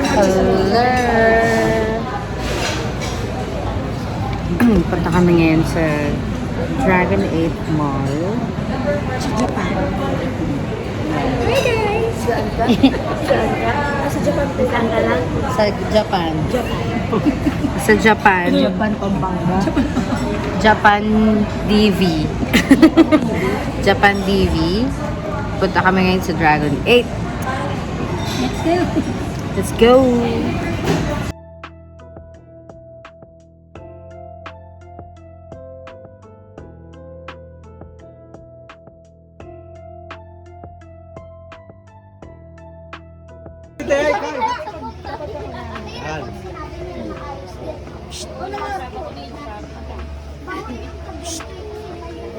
Hello! Punta kami ngayon sa Dragon 8 Mall. Sa Japan. Hi guys! Saan ka? Sa Japan. Saan ka lang? Sa Japan. Japan. Sa Japan. Japan, Pampanga. Japan DV. Japan DV. Punta kami ngayon sa Dragon 8. Let's go! Let's go!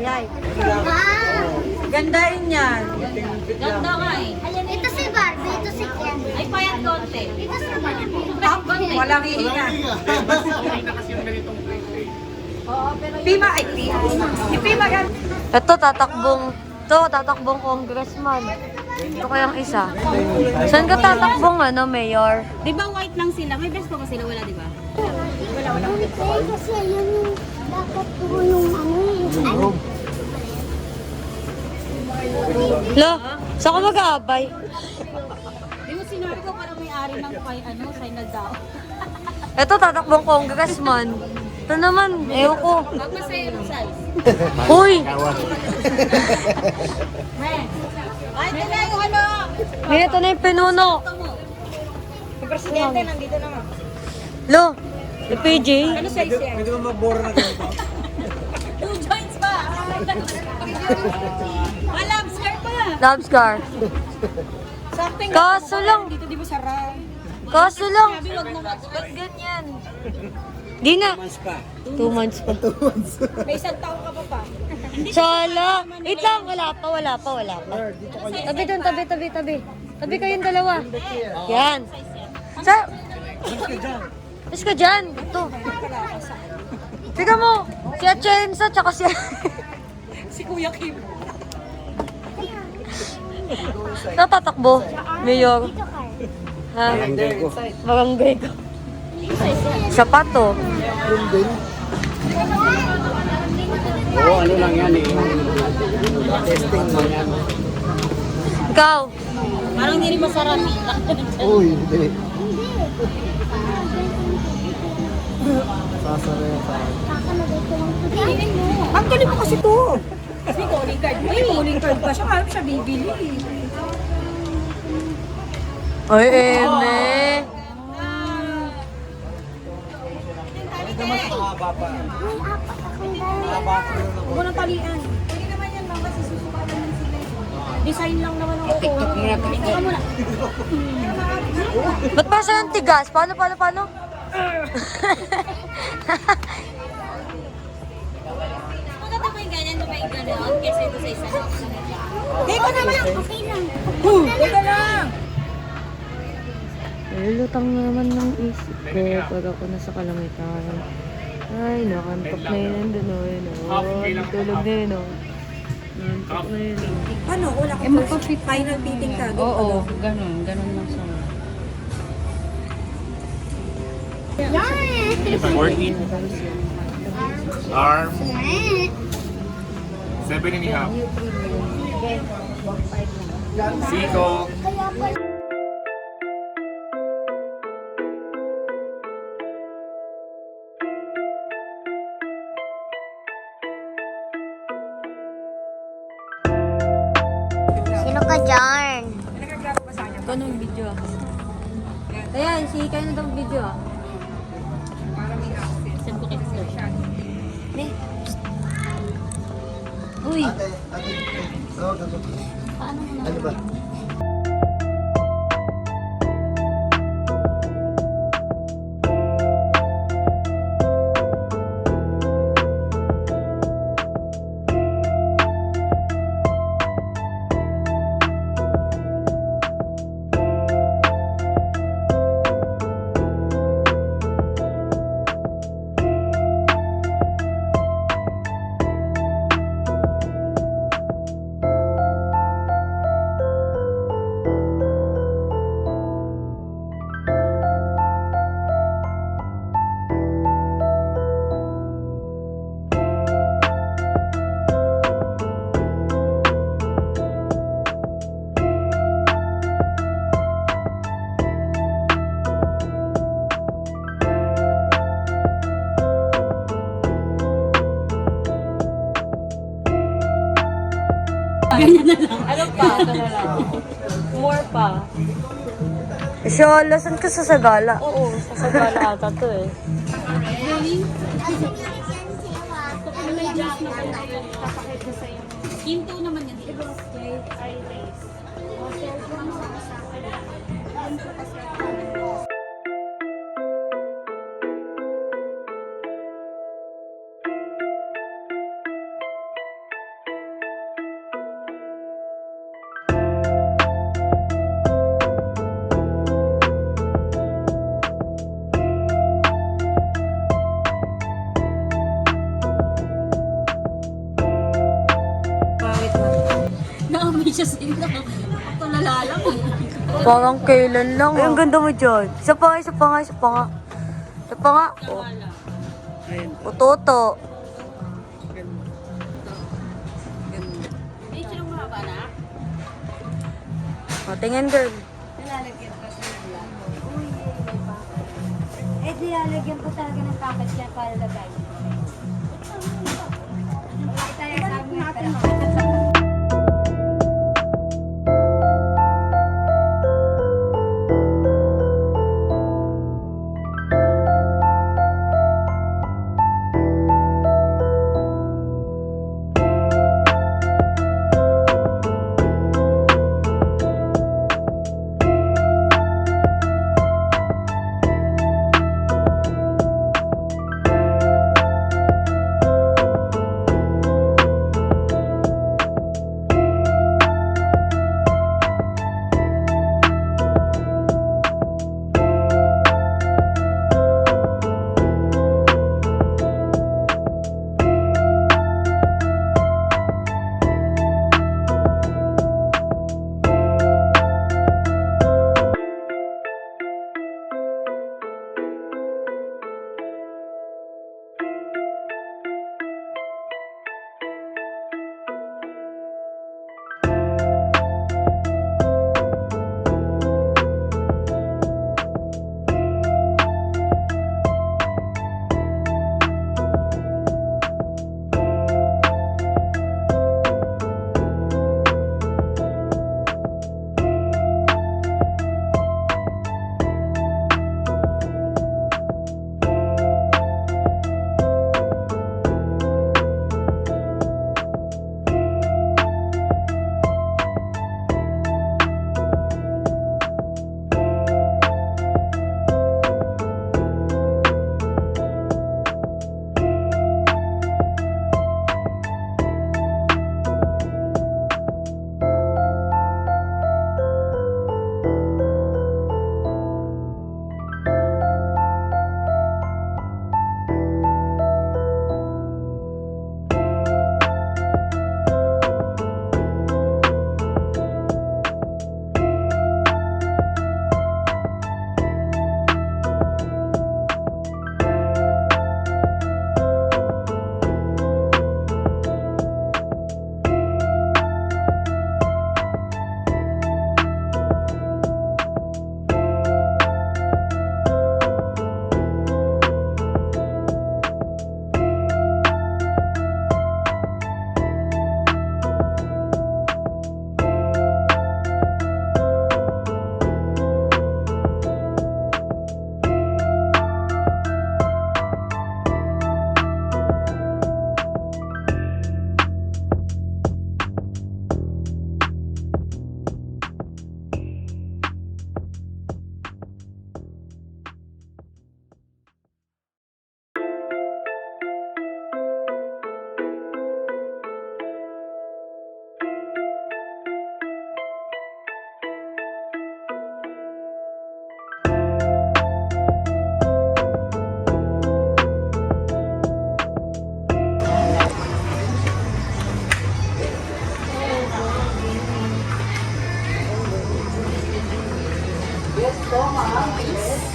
Ayay. Ganda rin yan. Ganda nga eh. Ito si Barbie, ito si Ken. Ay, payat konti. Ito si Barbie. Walang hihinga. Pima, ay Pima. Yung Pima yan. Ito, tatakbong congressman. Ito kayang isa. Saan ka tatakbong, mayor? Di ba white lang sila? May best pa ba sila? Wala, di ba? Kasi yun yung dapat po yung ano eh. Lo, saan ka mag-aabay? Di mo sinabi ko parang may-ari ng final daw. Ito, tatakbong congressman. Ito naman, ewan ko. Huwag masaya yung size. Uy! Ay, ito na yung ano! May ito na yung pinuno. Ito mo. Yung presidente nandito naman. Lo, yung PJ. Ano size yan? Two joints pa! Alam, skirt pa! Love scar. Something Kaso lang. dito, di ba sarap? Kaso lang. Sabi, wag mo Ba't ganyan? Di na. 2 months pa. May isang taon ka pa pa. Sala. Wait lang, wala pa. Tabi dun, tabi. Tabi kayong dalawa. Yan. Sa... Mas ka dyan. Ito. Tiga mo. Si Achenza, tsaka si... Si Kuya Kim. Natatakbo. Mayor. Ha? Barangay ko. Siya pa to. Oo, ano lang yan eh. Testing lang yan. Ikaw. Parang hindi rin masarap. Uy, hindi. Sasaraya sa akin. Ang galing mo kasi to. Kasi calling card. May calling card pa siya. Kaya siya bibili. Ay, eme. Mas mahaba pa. Huwag mo nang talian. Hindi naman yan lang kasi susukatan lang sila. Design lang naman ang kukuha. Tika mo na. Ba't pa siya ng tigas? Paano? Maganda ba yung ganyan na may gano'n? Kasi ito sa isa. Teka naman. Okay lang. Teka lang. Lulutang naman ng isip ko pag ako nasa kalangitan. Ay, nakantok na yun. Nandun o yun o. Natulog na yun o. Nakantok na yun o. Paano? Wala ka first final fitting ka. Oo, ganun lang siya. 14 arm 7.5 Siko Sino ka dyan? Ito nung video. Ayan, si Ikay na itong video. Saan ko kayo siya? Uy! Ano ba? Ano pa? Ito na lang. More pa. Shala, saan ka sa Sagala? Oo, sa Sagala ata to eh. May jack na pala yun. Papakit ko sa'yo. Hinto naman yan. Naamay siya sila. Ako nalalang eh. Parang kailan lang. Ay, ang ganda mo dyan. Isa pa nga, isa pa nga, isa pa nga. Isa pa nga. Oh. Utoto. May silang mahaba na? O, tingin girl. Eh, di lalagyan ko talaga ng packet siya para lagay. Tayo sabi natin.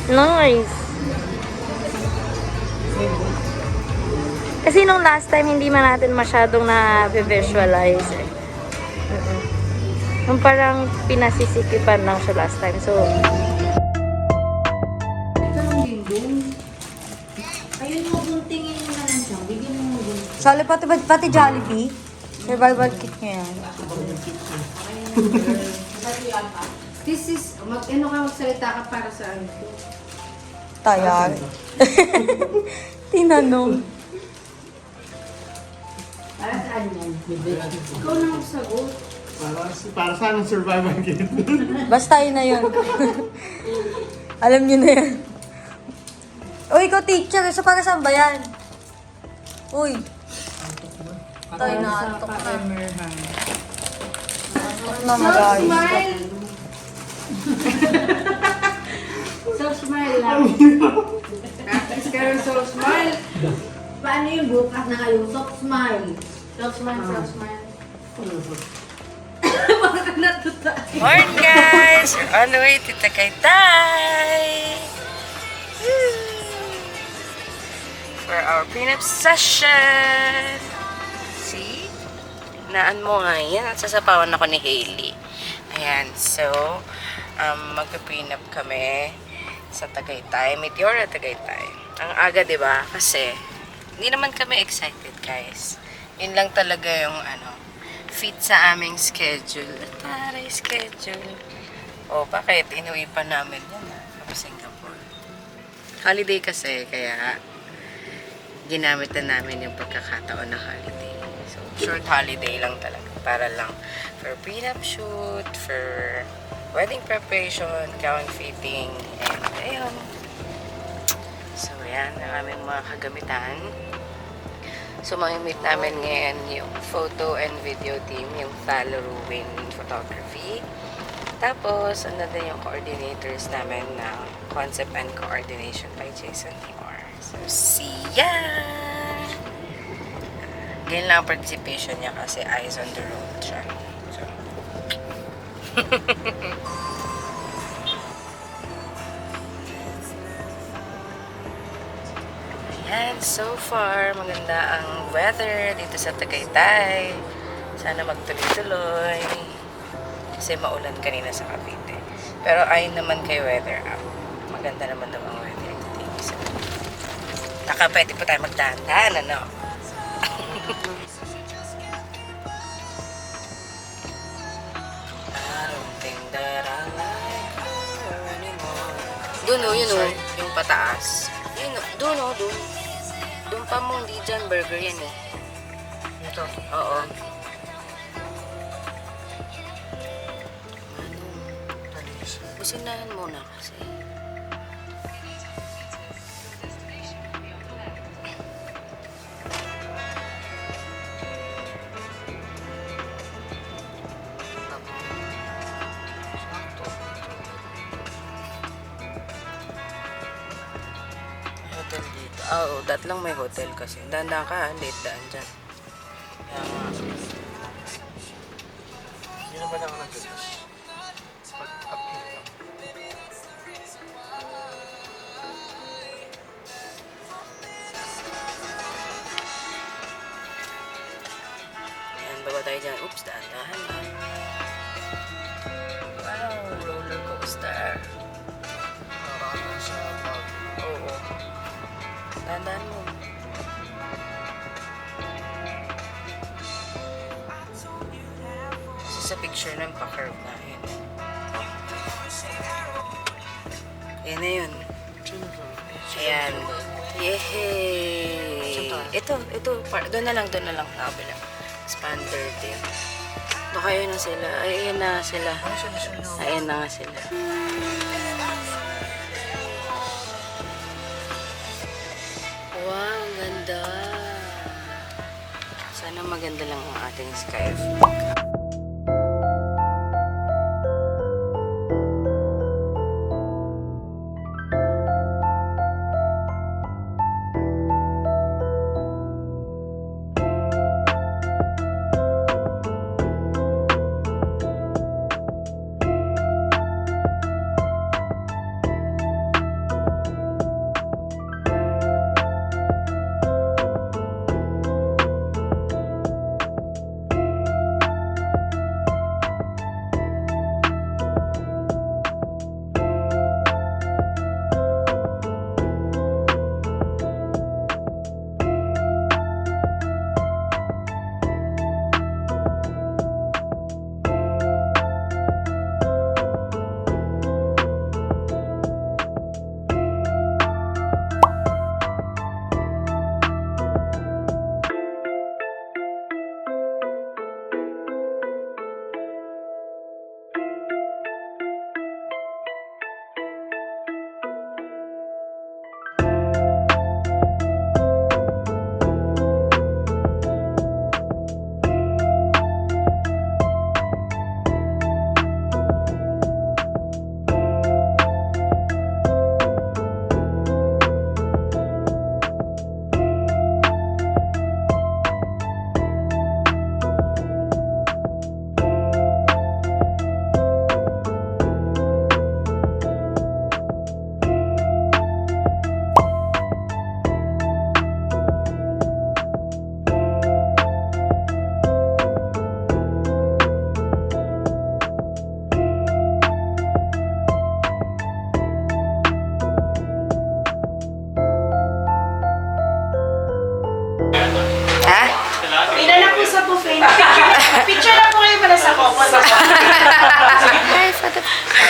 Nice. Kasi nung last time, hindi man natin masyadong na-visualize eh. Nung parang pinasisikipan lang siya last time. So, Ayun mo, guntingin mo na lang siya. Bigyan mo mo gunting. sali pati Jollibee. Survival kit niya yan. This is, ano ka magsalita ka para sa ano? Tayar. Tinanong. Para saan yan? Ikaw na magsagot. Para saan ang survival kit? Basta yun na yun. Alam niyo na yan. Uy, ikaw teacher. So para saan ba yan? Uy. Tayo na. Antok na. Antok na mag-ayos. Smile! So smile lang. Practice ka rin, so smile. Paano yung bukas na kayo? Soft smile. Soft smile, soft smile. Baka natuta. Morning guys! We're on the way to Tagaytay! For our prenup session! See? Naan mo nga yan. Sasapawan ako ni Hailey. Ayan, so, magpa-prenup kami sa Tagaytay. Meteora Tagaytay. Ang aga, di ba? Kasi, hindi naman kami excited, guys. Yun lang talaga yung, fit sa aming schedule. Taray schedule. O, bakit? Inuwi pa namin yan, from Singapore. Holiday kasi, kaya ginamit na namin yung pagkakataon na holiday. So, short holiday lang talaga. Para lang for prenup shoot, for wedding preparation, gown fitting, and ayun. So, yan. Ang aming mga kagamitan. So, mamimit namin ngayon yung photo and video team, yung Thalo Ruin Photography. Tapos, ano din yung coordinators namin ng Concept and Coordination by Jason Timor. So, see ya! Ganyan lang ang participation niya kasi eyes on the road siya. So, ayan, so far, maganda ang weather dito sa Tagaytay. Sana magtuloy-tuloy. Kasi maulan kanina sa Cavite. Pero ayon naman kay weather app. Maganda naman daw ang weather today. So, nakapwede po tayo magdahan, ano? Doon o, yun o. Yung pataas. Yun o, doon o, doon. Doon pa mong di dyan, burger yan eh. Ito? Oo. Businahan muna kasi. Hotel dito. Oo, lang may hotel kasi. Dandan ka, late daan dyan. Kaya nga. Hindi naman ako nag-guess. Pag-uphill lang. Ayan, baba tayo dyan. Oops, daan-dahan lang. Wow, roller coaster. Parang sa bag. Oo. Tandaan mo. Kasi sa picture ng pa-curve na yun. Yan na yun. Ayan. Yehey! Ito. Doon na lang. Kabila. Expander din. Baka yun na sila. Ay, ayan na sila. Ayan na nga sila. Wow, ang ganda. Sana maganda lang ang ating sky.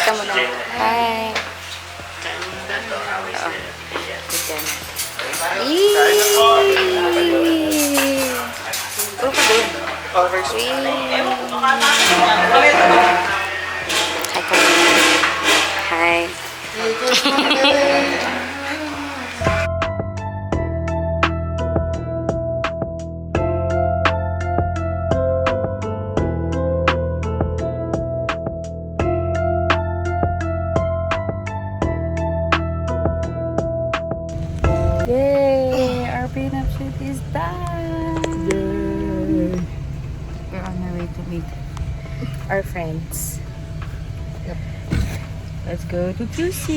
Pakita mo na. Hi. Oo. Diyan. Puro ka din. Oversweet. Hi, Hi. Yay! Our prenup shoot is done! Yay! We're on our way to meet our friends. Let's go to QC!